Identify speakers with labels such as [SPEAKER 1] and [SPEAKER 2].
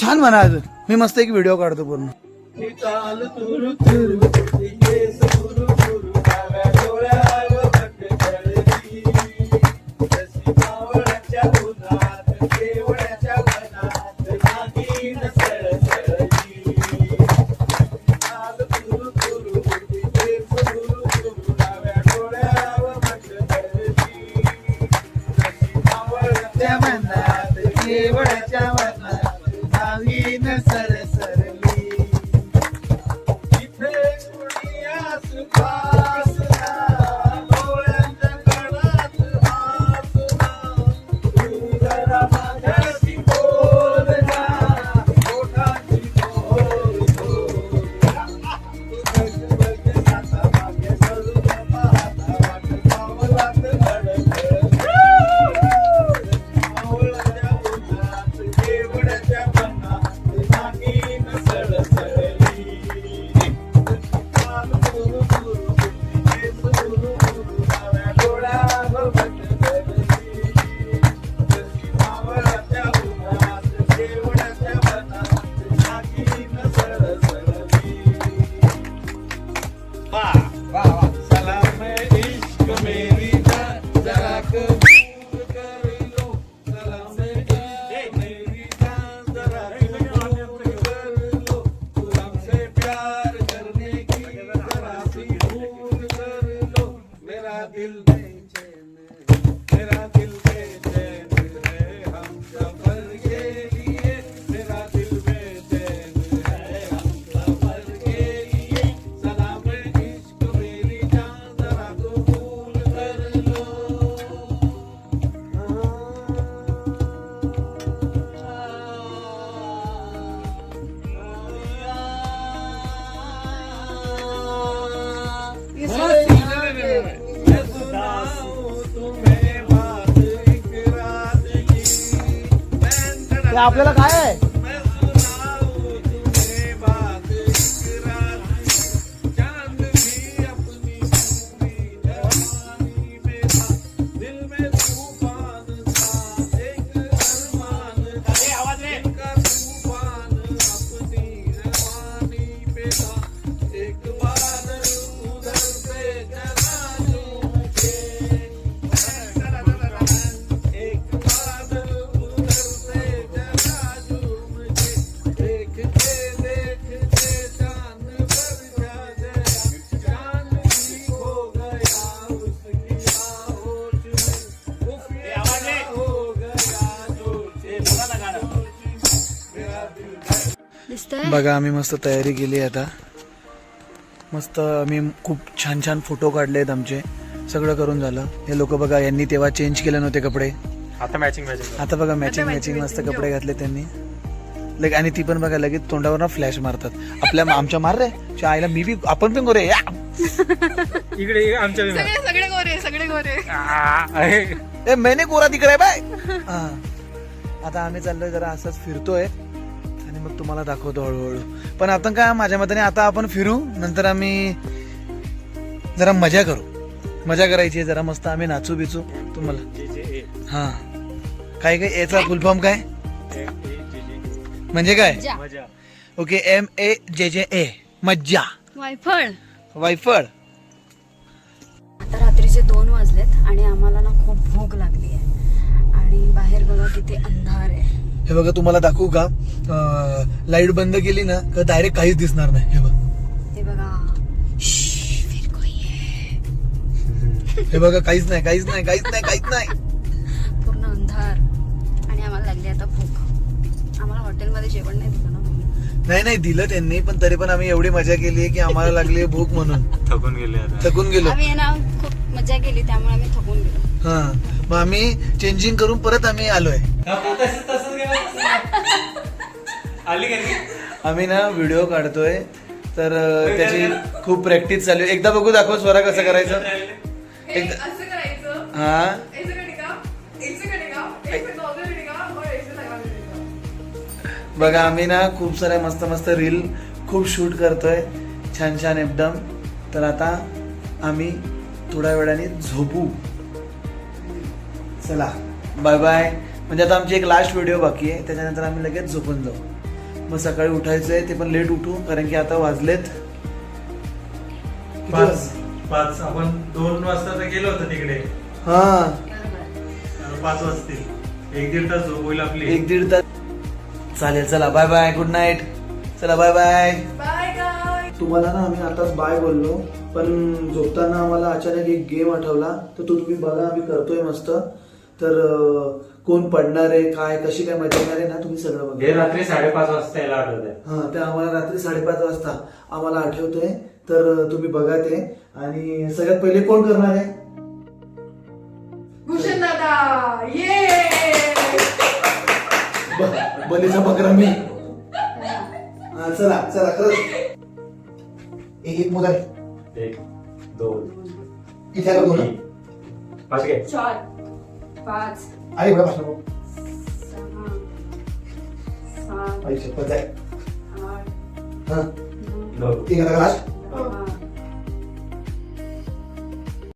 [SPEAKER 1] छान म्हणा अजून. मी मस्त एक व्हिडिओ काढतो पूर्ण. आपल्याला काय आहे बघा. आम्ही मस्त तयारी केली आता. मस्त आम्ही खूप छान छान फोटो काढलेत आमचे. सगळं करून झालं. हे लोक बघा, यांनी तेव्हा चेंज केले नव्हते कपडे. आता बघा मॅचिंग मस्त कपडे घातले त्यांनी. आणि ती पण बघा लगेच तोंडावर फ्लॅश मारतात. आमच्या मार रे आईला. मी बी आपण पण गोरे
[SPEAKER 2] इकडे आमच्या
[SPEAKER 3] सगळे गोरे.
[SPEAKER 1] मैंने गोरा तिकडे बाय. आता आम्ही चाललोय जरा असंच फिरतोय आणि मग तुम्हाला दाखवतो हळूहळू. पण आता काय माझ्या मताने आता आपण फिरू, नंतर आम्ही जरा मजा करू. मजा करायची जरा मस्त. आम्ही नाचू बिचू तुम्हाला. हा काय काय याचा फुल फॉर्म काय म्हणजे काय? ओके MAJJA मज्जा. वायफळ.
[SPEAKER 3] आता रात्रीचे 2 वाजलेत आणि आम्हाला ना खूप भूक लागली आहे आणि बाहेर बघा किती अंधार आहे.
[SPEAKER 1] हे बघा तुम्हाला दाखवू का? लाईट बंद केली ना तर डायरेक्ट काहीच दिसणार नाही. हे बघा,
[SPEAKER 3] हे बघा.
[SPEAKER 1] हे बघा काहीच नाही.
[SPEAKER 3] पूर्ण अंधार आणि आम्हाला लागली आता भूक. आम्हाला हॉटेलमध्ये जेवण नाही दिलं ना.
[SPEAKER 1] नाही दिलं त्यांनी, पण तरी पण आम्ही एवढी मजा केली की आम्हाला लागली भूक म्हणून थकून गेलो.
[SPEAKER 3] आम्ही ना खूप मजा केली त्यामुळे आम्ही थकून गेलो.
[SPEAKER 1] हा मग आम्ही चेंजिंग करून परत आम्ही आलोय. आम्ही ना व्हिडिओ काढतोय तर त्याची खूप प्रॅक्टिस चालू आहे. एकदा बघू, दाखव स्वरा कसं करायचं. हा बघा आम्ही ना खूप साऱ्या मस्त रील खूप शूट करतोय छान एकदम. तर आता आम्ही थोड्या वेळाने झोपू. चला बाय बाय. म्हणजे आता आमची एक लास्ट व्हिडिओ बाकी आहे, त्याच्यानंतर आम्ही लगेच झोपून जाऊ. मग सकाळी उठायचंय, ते पण लेट उठू कारण की आता वाजलेत किती
[SPEAKER 2] पाच आपण 2 वाजता तर गेलो होतो तिकडे.
[SPEAKER 1] हा
[SPEAKER 2] 5 वाजतील. 1-1.5 तास झोप होईल आपली.
[SPEAKER 1] 1-1.5 तास. चालेल, चला बाय बाय, गुड नाईट. चला बाय बाय. तुम्हाला ना आम्ही आताच बाय बोललो, पण झोपताना आम्हाला अचानक एक गेम आठवला, तर तो तुम्ही बघा, आम्ही करतोय मस्त. तर कोण पडणार आहे, काय कशी काय मजा येणार आहे ना, तुम्ही सगळं बघा.
[SPEAKER 2] हे रात्री 5:30 वाजता यायला आठवतंय.
[SPEAKER 1] हा, ते आम्हाला रात्री 5:30 वाजता आम्हाला आठवतंय. तर तुम्ही बघा ते. आणि सगळ्यात पहिले कोण करणार आहे?
[SPEAKER 4] भूषण दादा, ये
[SPEAKER 1] बलीचा बकरा मी. हा, चला चला खरंच. एक मोदर
[SPEAKER 2] 1, 2,
[SPEAKER 1] इथे आलो दोन.
[SPEAKER 2] 5 घे.
[SPEAKER 4] 4, 5,
[SPEAKER 1] आई बघा पासून
[SPEAKER 4] 6, 7,
[SPEAKER 1] आई शपथ आहे.
[SPEAKER 4] 8,
[SPEAKER 1] हा
[SPEAKER 2] 9.
[SPEAKER 1] ठीक आहे लास्ट